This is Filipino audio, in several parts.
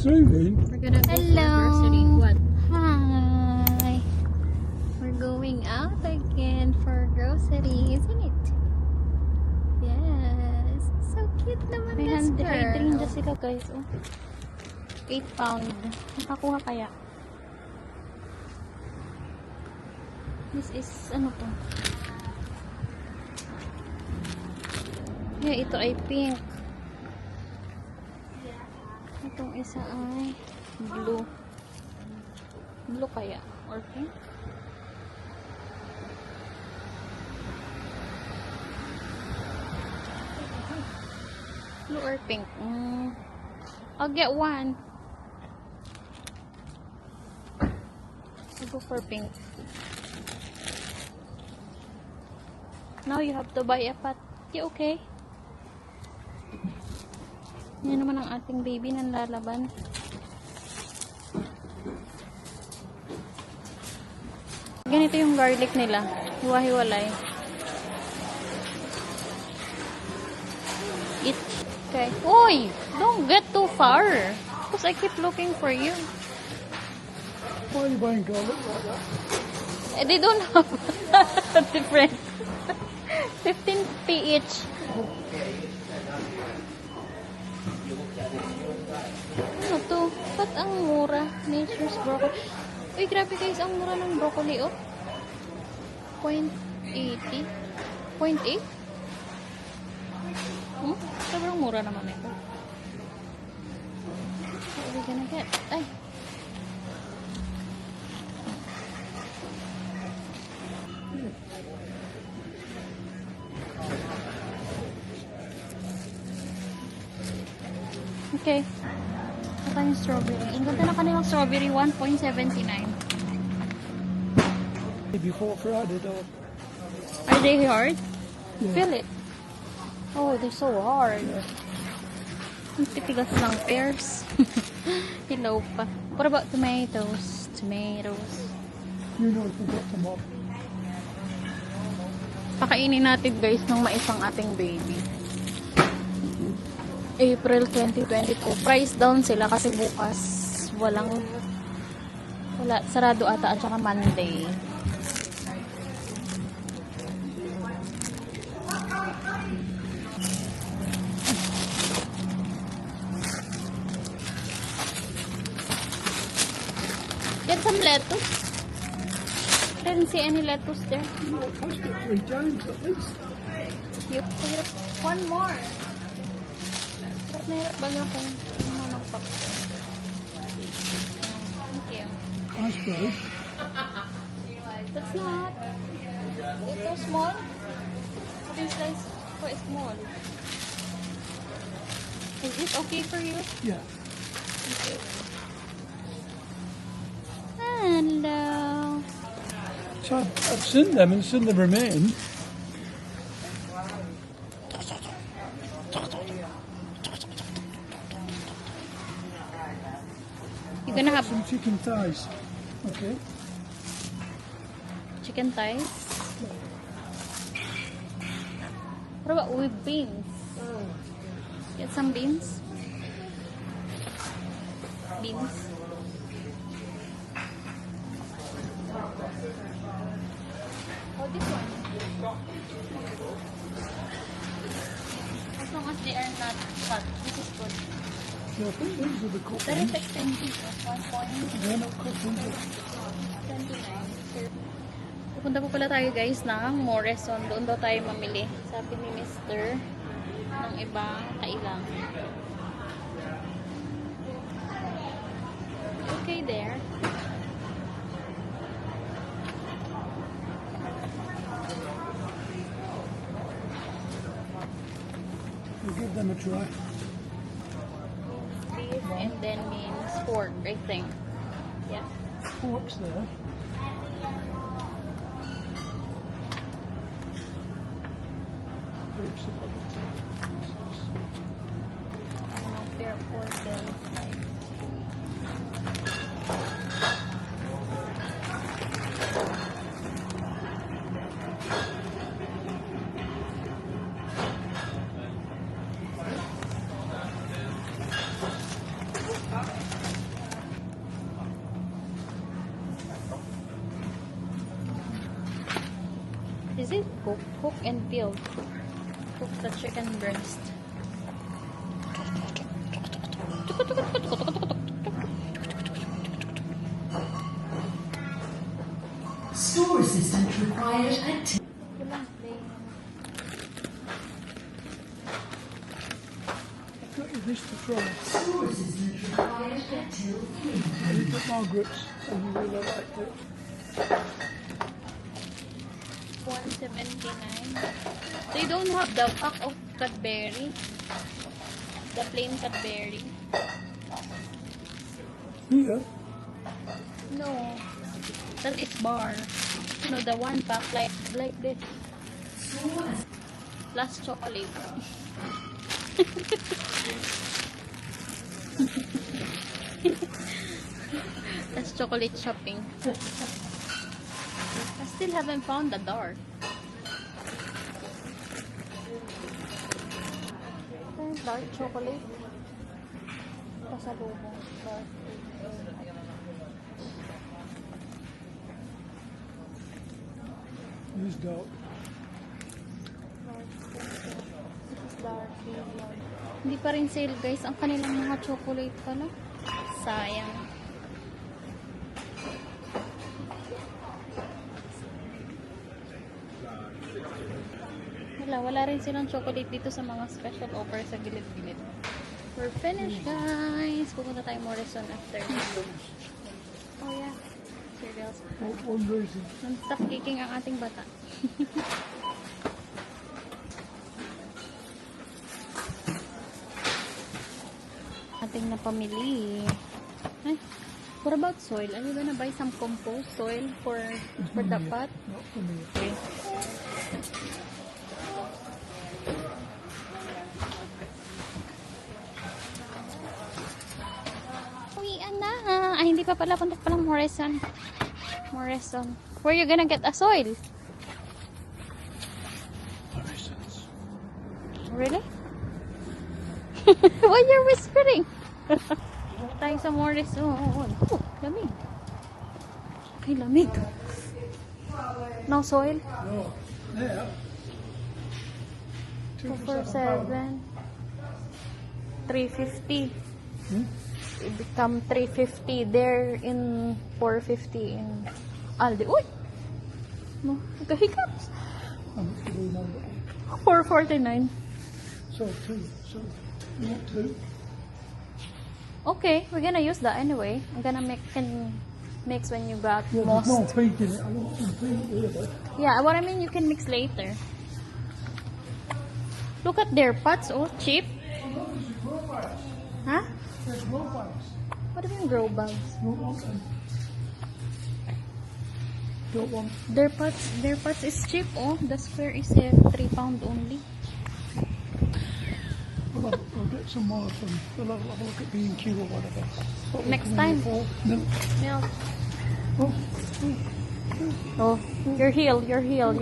zoom in. We're gonna go Hello. for grocery. What? Hi. We're going out again for grocery, isn't it? Yes. So cute naman May this hydrangea girl. sila guys. Oh. 8 pound. Nakakuha kaya? This is ano to? Yeah, ito ay pink. Itong isa ay blue. Blue kaya? Or pink? Blue or pink? I'll get one. I'll go for pink. Now you have to buy a pot. You okay? Yan naman ang ating baby nang lalaban. Ganito yung garlic nila. Hiwa-hiwalay. Eat. Okay. Uy! Don't get too far. Because I keep looking for you. Why are you buying garlic like that? They don't have different. 15p each. Ano to? Ba't ang mura? Nature's broccoli. Uy, grabe guys, ang mura ng broccoli, oh. 0.80? 0.8? Sobrang mura naman ito. What are we gonna get? Ay! Okay. Ito yung strawberry. Ang ganda na kanilang strawberry, 1.79. Before Friday, though. Are they hard? Yeah. Feel it. Oh, they're so hard. Ang titigas ng pears. Hilaw pa. What about tomatoes? Tomatoes. You know if we got them up. Pakainin natin guys ng maisang ating baby. April 2022. Price down sila kasi bukas wala, sarado ata at saka Monday. Get some lettuce. Didn't see any lettuce there. No, I must get 3 James at least. One more. Nahirap ba niya kung managpak? Thank you. Nice bird. That's not. It's so small. This size quite small. Is this okay for you? Yeah. Okay. Hello. So I've seen them and seen them remain. You're gonna have Some chicken thighs. Okay. chicken thighs. What about with beans? Get some beans. Beans. Oh, this one. As long as they are not cut, this is good. Yeah, I think these are the cooked That is ones. expensive. 1.29. They're not cooked ones. Pupunta po pala tayo guys ng Morrison. Doon daw tayo mamili. Sabi ni Mr. ng ibang kailang. Okay there. We'll give them a try. Beef and then means pork, I think. Yeah. Forks there. Oops. I don't know if they're pork belly. it cook? Cook and peel. Cook the chicken breast. Store assistant required at Got you this to try. Store assistant required at till 3. I looked at Margaret's and you really liked it. $1.79. They don't have the pack of Cadbury. The plain Cadbury. Here, No. That is bar. No, the one pack like this. Plus chocolate. That's chocolate shopping. I still haven't found the door. Dark chocolate. Pasalubong. Dark. this dark. Hindi pa rin sale guys ang kanilang mga chocolate pala. Sayang. Wala rin silang chocolate dito sa mga special offer sa gilid-gilid. We're finished guys. Pupunta tayo Morrison after. Oh yeah. Cereals. One reason. Non-stop kicking ang ating bata. Ating napamili. Ay, what about soil? Are you gonna buy some compost soil for the pot? Not for me. Okay. Uwian na. Ay, hindi pa pala. Punta pa lang Morrison. Morrison. Where you gonna get a soil? Morrison's. Really? Why you're whispering? Tayo sa Morrison. Oh, lamig. Ay, lamig. No soil? No, there. 247. 350. Hmm? It become 350 there in 450 in Aldi. Uy! No, hiccups. I'm not sure we know that. 449. So two. So you want two? Okay, we're gonna use that anyway. I'm gonna mix when you got Yeah, most. there's no feed in it. I want some feed really. Yeah, what I mean you can mix later. Look at their pots, all cheap. Huh? There's grow bags. What do you mean grow bags? Don't want them. Don't want. Their pots is cheap. Oh, the square is £3 only. We'll get some more from. We'll have a look at B&Q or whatever. What we Next can time. afford. No. Milk. Oh, Oh, your heel. Your heel.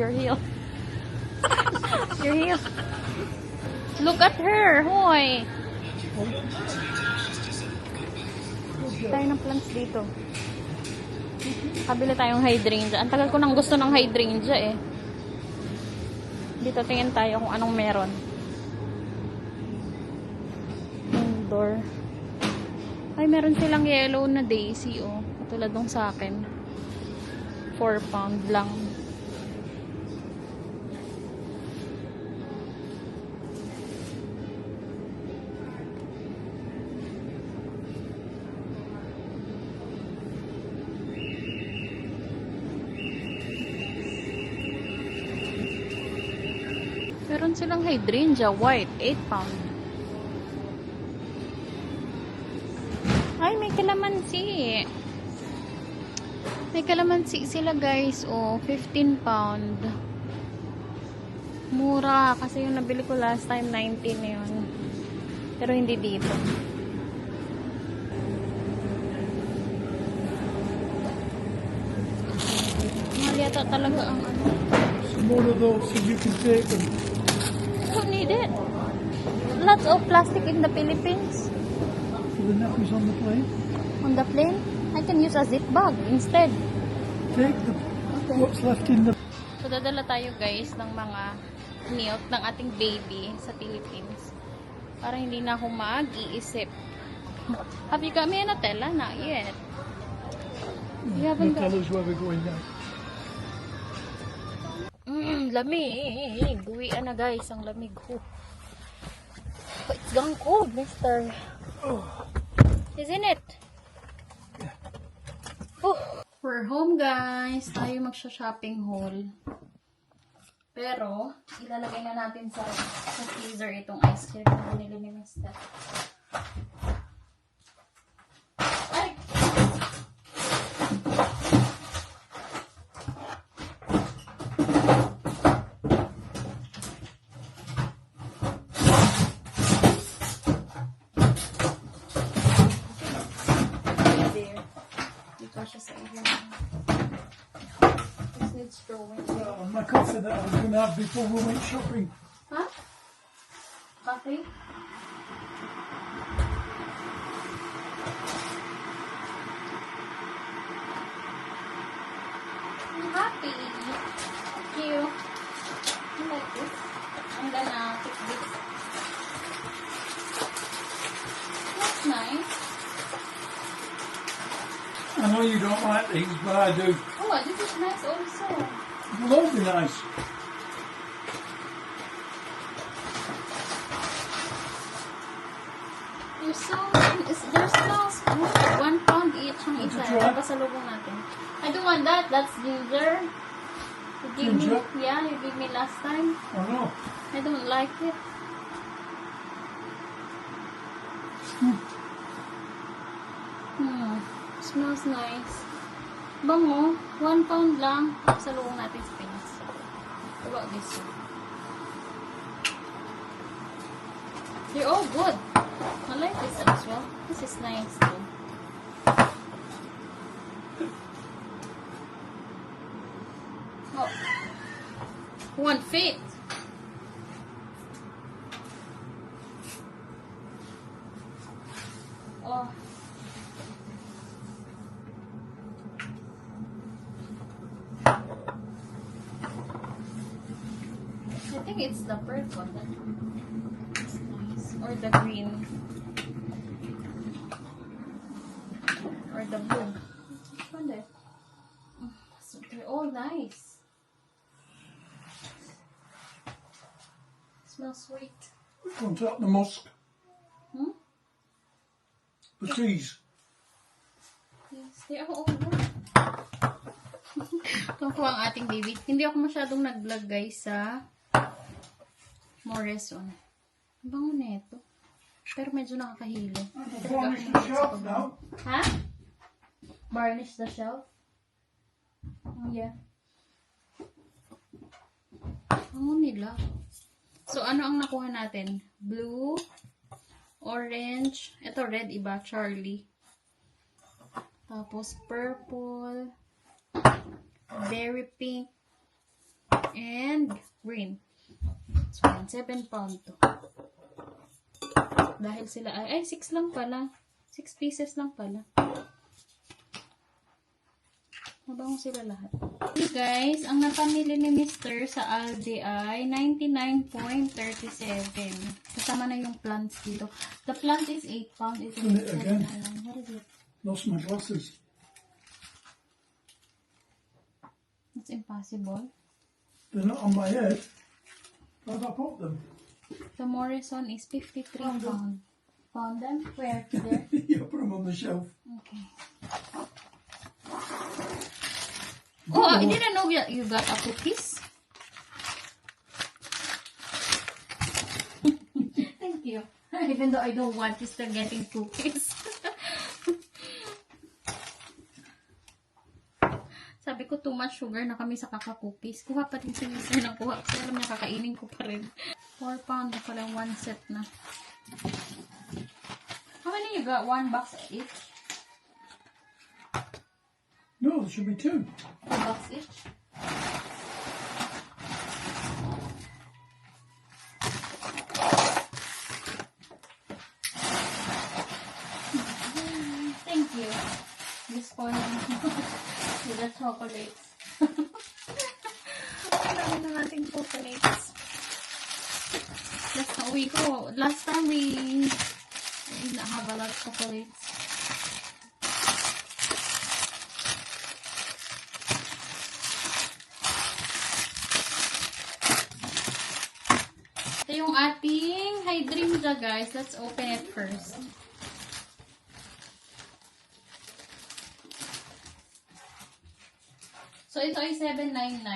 Look at her, hoy. Tayo ng plants dito. Kabila tayong hydrangea. Ang tagal ko nang gusto ng hydrangea eh. Dito tingin tayo kung anong meron. Indoor. Ay, meron silang yellow na daisy oh. Katulad nung sa akin. £4 lang. Meron silang hydrangea white, £8. Ay, may kalamansi. May kalamansi sila guys, oh, £15. Mura, kasi yung nabili ko last time, 19 na yun. Pero hindi dito. Mahal yata talaga ang ano. some more of those so you can take them. Don't need it. Lots of plastic in the Philippines. For the nappies on the plane. On the plane, I can use a zip bag instead. Take the Okay. what's left in the. So Magdadala tayo guys ng mga milk ng ating baby sa Philippines. Para hindi na ako mag-iisip. Have you got me a Nutella? Not yet. You haven't They'll got... tell us where we're going now. Lamig. Uwian na guys, ang lamig. It's gone cold, mister. Isn't it? We're home guys. Tayo magsha-shopping haul. Pero, ilalagay na natin sa freezer itong ice cream na binili ni Mister. Ay! There. Dito siya sa iyo. This needs throwing. I'm not confident I was going to have before we went shopping. Huh? Coffee? I'm happy. Thank you. I like this. I'm gonna pick this. That's nice. I know you don't like these, but I do. Oh, this is nice also. They'll all be nice. There's smells good. 1 pound each ang isa. try? Pasalubong natin. I don't want that. That's ginger. You gave me, Ginger? yeah, you gave me last time. I know. I don't like it. Smells nice. Bango. 1 pound lang. Pasalubong natin sa Pinas. What about this one? They're all good. I like this as well. This is nice too. Oh. One fit. Oh. I think it's the purple that is nice. Or the green. Or the blue. Which one there? So they're all nice. Smells sweet. Which one's up the mosque? Hmm? The trees. Yes, they are all good. Tungkol ang ating baby. Hindi ako masyadong nag-vlog guys sa Morrison. Bango na ito. Pero medyo nakakahilo. Varnish the shelf now. Ha? Varnish the shelf? Oh, yeah. Bango nila. So, ano ang nakuha natin? Blue, orange, ito red, iba, Charlie. Tapos, purple, berry pink, and green. So, 7 pound to. Dahil sila ay 6 lang pala. 6 pieces lang pala. Mabango sila lahat. Okay guys, ang napamili ni Mr. sa Aldi ay 99.37. Kasama na yung plants dito. The plant is 8 pound. Turn it again. What is it? Lost my glasses. It's impossible. They're not on my head. Where'd I put them? The Morrison is 53 pound. Found them? Where? There? You put them on the shelf. Okay. Oh, I didn't know that you got a cookies. Thank you. Even though I don't want you still getting cookies. Sabi ko, too much sugar na kami sa kaka-cookies. Kuha pa rin si Mr. ng kuha. Kasi alam niya, kakainin ko pa rin. 4 pound na pala, 1 set na. How many you got? 1 box each? No, there should be 2. 2 box each? Thank you. This one with the chocolates. ating chocolates. Last na uwi ko. Last time we did not have a lot of chocolates. Ito yung ating Hydrimja, guys. Let's open it first. So, ito ay 799.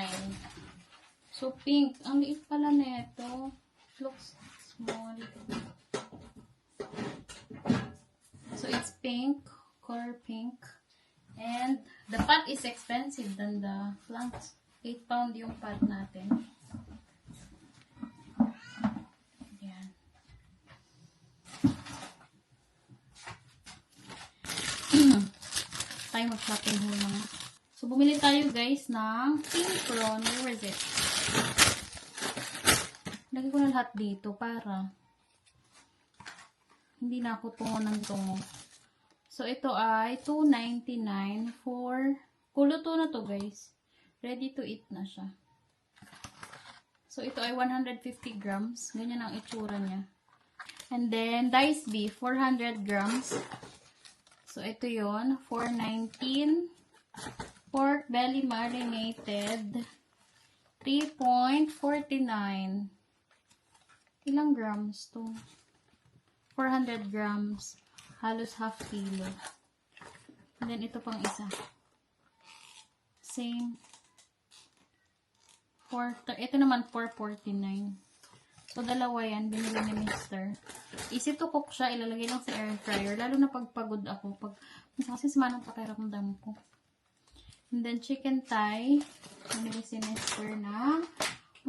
So, pink. Ang liit pala nito. Looks small. So, it's pink. Color pink. And, the pot is expensive than the plants. 8 pound yung pot natin. Ayan. Tayo mag-shopping haul mga. So, bumili tayo guys ng pink prawn. Where is it? Lagay ko na lahat dito para hindi na ako tungo ng tungo. So, ito ay $2.99 for kuluto na to guys. Ready to eat na siya. So, ito ay 150 grams. Ganyan ang itsura niya. And then, diced beef, 400 grams. So, ito yon $4.19. Pork belly marinated, 3.49. Ilang grams to? 400 grams. Halos half kilo. And then, ito pang isa. Same. Ito naman, 4.49. So, dalawa yan. Binili ni Mr. Easy to cook siya. Ilalagay lang sa air fryer. Lalo na pagpagod ako. Kasi sumanang pakiramdam ko. And then, chicken thigh. Binili si Mr. na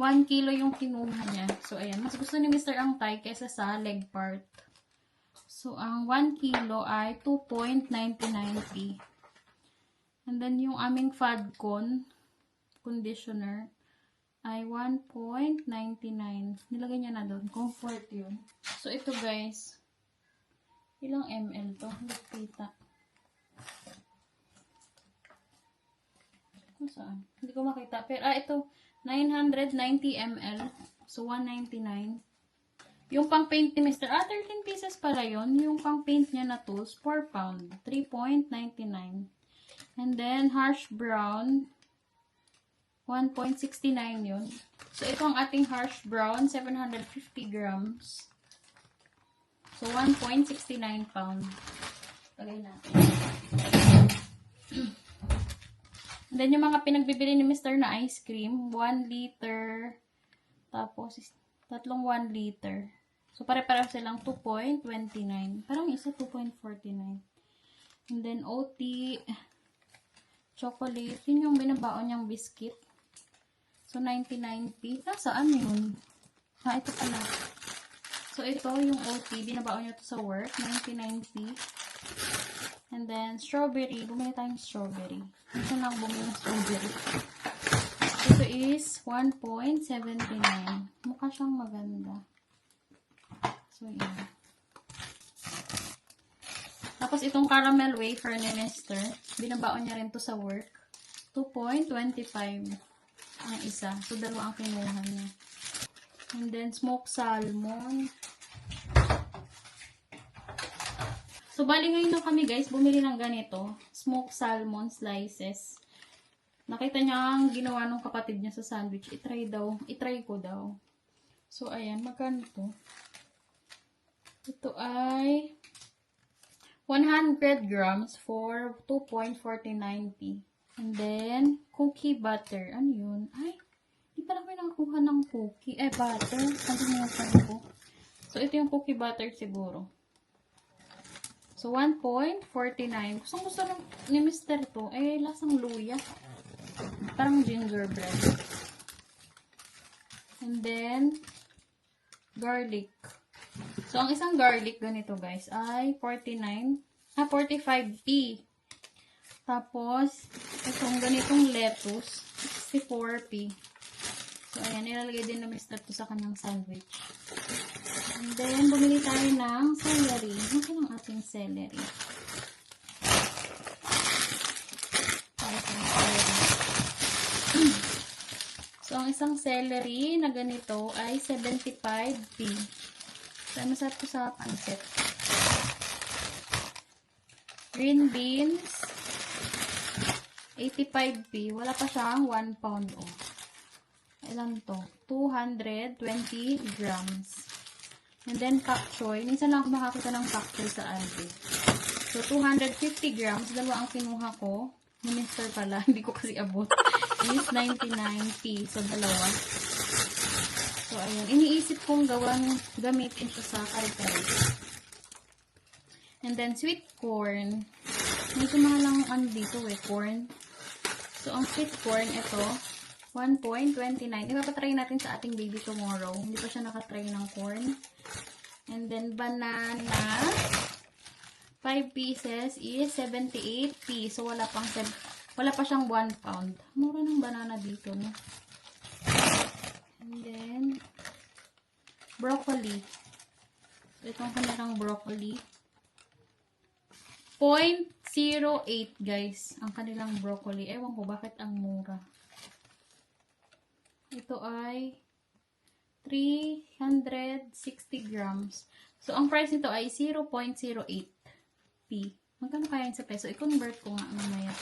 1 kilo yung kinuha niya. So, ayan. Mas gusto ni Mr. ang thigh kaysa sa leg part. So, ang 1 kilo ay 2.99p. And then, yung aming Fadcon conditioner ay 1.99. Nilagay niya na doon. Comfort yun. So, ito guys. Ilang ml to? Hindi kita. Saan? Hindi ko makita. Pero, ito. 990 ml. So, 199. Yung pang paint ni Mr. 13 pieces pala yun. Yung pang paint niya na tools, 4 pound. 3.99. And then, harsh brown. 1.69 yun. So, ito ang ating harsh brown. 750 grams. So, 1.69 pound. Lagay natin. And then, yung mga pinagbibili ni Mr. na ice cream, 1 liter, tapos, tatlong 1 liter. So, pare-pareho silang 2.29. Parang isa 2.49. And then, OT, chocolate, yun yung binabaon niyang biscuit. So, 99p. Saan yun? Ito pala. So, ito yung OT, binabaon niyo to sa work, 99p. And then, strawberry. Bumili tayong strawberry. Ito na ako bumili ng strawberry. Ito is 1.79. Mukha siyang maganda. So, yan. Tapos, itong caramel wafer ni Mr. Binabaon niya rin to sa work. 2.25 ang isa. So, dalawa ang kinuha niya. And then, smoked salmon. So, bali ngayon na kami guys, bumili ng ganito. Smoked salmon slices. Nakita niya ang ginawa ng kapatid niya sa sandwich. I-try ko daw. So, ayan. Magkano to? Ito ay 100 grams for 2.49p. And then, cookie butter. Ano yun? Ay, di pala kami nakakuha ng cookie. Butter. Kalimutan ko. So, ito yung cookie butter siguro. So, 1.49. Gusto ni Mr. to. Lasang luya. Parang gingerbread. And then, garlic. So, ang isang garlic ganito guys ay 45p. Tapos, itong ganitong lettuce, 64p. So, ayan, nilalagay din na Mr. to sa kanyang sandwich. And then, bumili tayo ng celery. Ano ang ating celery? So, ang isang celery na ganito ay 75p. So, masarap ko sa pancit. Green beans, 85p. Wala pa siyang 1 pound. Oh. Ilan to? 220 grams. And then, pak choy. Minsan lang ako makakita ng pak choy sa Aldi. So, 250 grams. Dalawa ang kinuha ko. Minister pala. Hindi ko kasi abot. Is 99p. So, dalawa. So, ayan. Iniisip kong gamitin siya sa kare-kare. And then, sweet corn. Medyo mahal lang ano dito corn. So, ang sweet corn, ito, 1.29. Ipapatry natin sa ating baby tomorrow. Hindi pa siya nakatry ng corn. And then, banana. 5 pieces is 78p. So, wala pa siyang 1 pound. Mura ng banana dito, no? And then, broccoli. Itong kanilang broccoli. 0.08 guys. Ang kanilang broccoli. Ewan ko bakit ang mura. Ito ay 360 grams. So, ang price nito ay 0.08p. Magkano kaya yun sa peso? I-convert ko nga mamaya.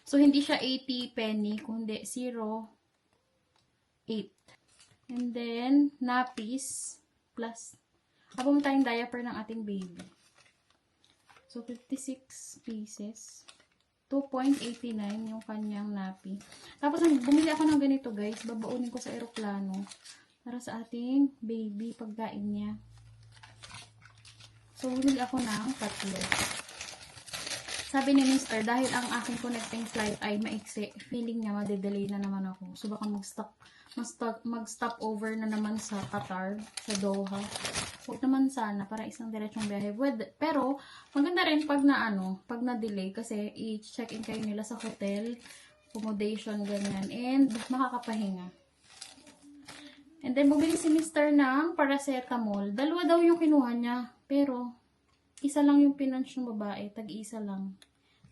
So, hindi siya 80 penny, kundi 0.8. And then, nappies plus habang tayong diaper ng ating baby. So, 56 pieces. 2.89 yung kanyang nappy. Tapos, bumili ako ng ganito, guys. Babaunin ko sa eroplano para sa ating baby pagkain niya. So, bumili ako ng 3. Sabi ni Mr. dahil ang aking connecting flight ay maiksi, feeling niya madedelay na naman ako. So, baka mag-stop over na naman sa Qatar, sa Doha. Huwag naman sana, para isang diretsong biyahe. Pero, maganda rin pag na-delay kasi i-check-in kayo nila sa hotel, accommodation, ganyan. And, makakapahinga. And then, bumili si Mr. ng paracetamol. Dalawa daw yung kinuha niya. Pero, isa lang yung pinanch ng babae. Tag-isa lang.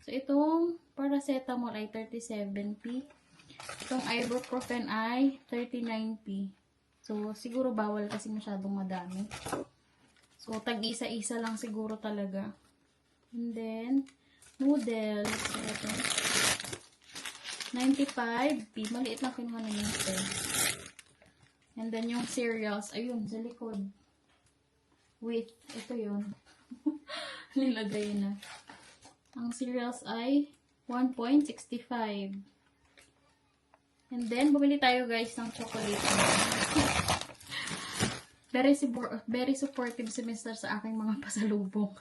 So, itong paracetamol ay 37p. Itong ibuprofen ay 39p. So, siguro bawal kasi masyadong madami. So, tag-isa-isa lang siguro talaga. And then, noodles. So, ito. 95p. Maliit lang kinuha na yun. And then, yung cereals. Ayun, sa likod. Wait, ito yun. Nilagay na. Ang cereals ay 1.65. And then, bumili tayo guys ng chocolate. Very supportive si Mr. sa aking mga pasalubong.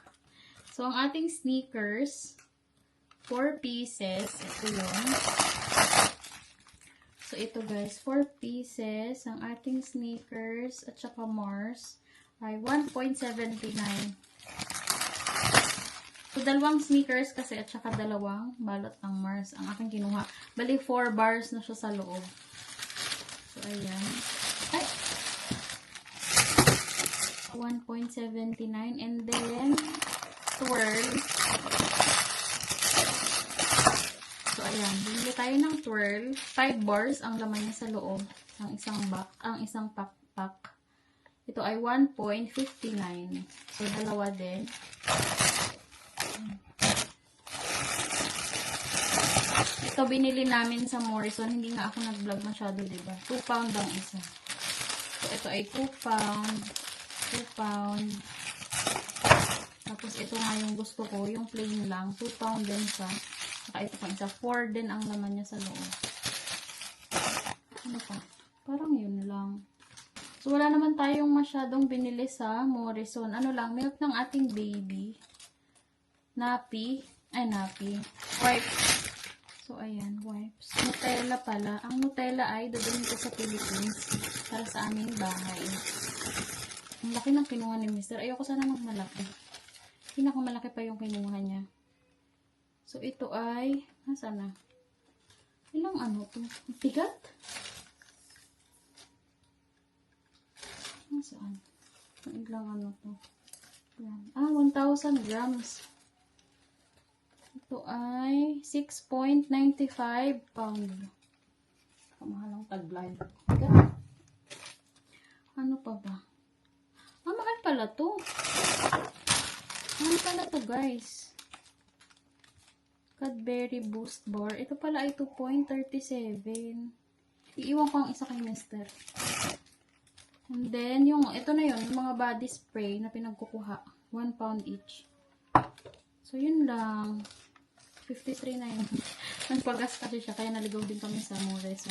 So, ang ating sneakers, 4 pieces. Ito yun. So, ito guys, 4 pieces. Ang ating sneakers at saka Mars ay 1.79. So, dalawang sneakers kasi at saka dalawang balot ng Mars ang aking kinuha. Bali, 4 bars na siya sa loob. So, ayan. Ay! 1.79 and then twirl. So, ayan. Bili tayo ng twirl. 5 bars ang laman niya sa loob. Ang isang pack. Ito ay 1.59. So, dalawa din. Ito binili namin sa Morrison. Hindi nga ako nag-vlog masyado, diba? 2 pound ang isa. So, ito ay 2 pound. 2 pound. Tapos, ito nga yung gusto ko. Yung plain lang. 2 pound din siya. Saka ito pa isa. 4 din ang laman niya sa loob. Ano pa? Parang yun lang. So, wala naman tayong masyadong binili sa Morrison. Ano lang, milk ng ating baby. Nappy. Wipes. So, ayan, wipes. Nutella pala. Ang Nutella ay dadalhin ko sa Philippines para sa aming bahay. Ang laki ng kinuha ni Mr. Ayoko sana ng malaki. Pinakamalaki pa yung kinuha niya. So, ito ay, nasaan na? Ilang ano to? Bigat? Nasaan? Ilang ano to? Yan. 1,000 grams. Ito ay 6.95 pound. Mahal ang taglay. Ano pa ba? Mahal pala to. Mahal pala to, guys. Cadbury Boost Bar. Ito pala ay 2.37. Iiwan ko ang isa kay Mister. And then, ito na yun, yung mga body spray na pinagkukuha. 1 pound each. So, yun lang. 53 na yun. Nagpagas kasi siya, kaya naligaw din kami sa Mores.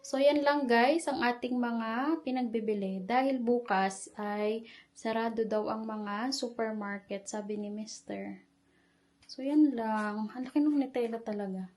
So, yan lang guys, ang ating mga pinagbibili. Dahil bukas ay sarado daw ang mga supermarket, sabi ni Mister. So, yan lang. Ang laki ng Nutella talaga.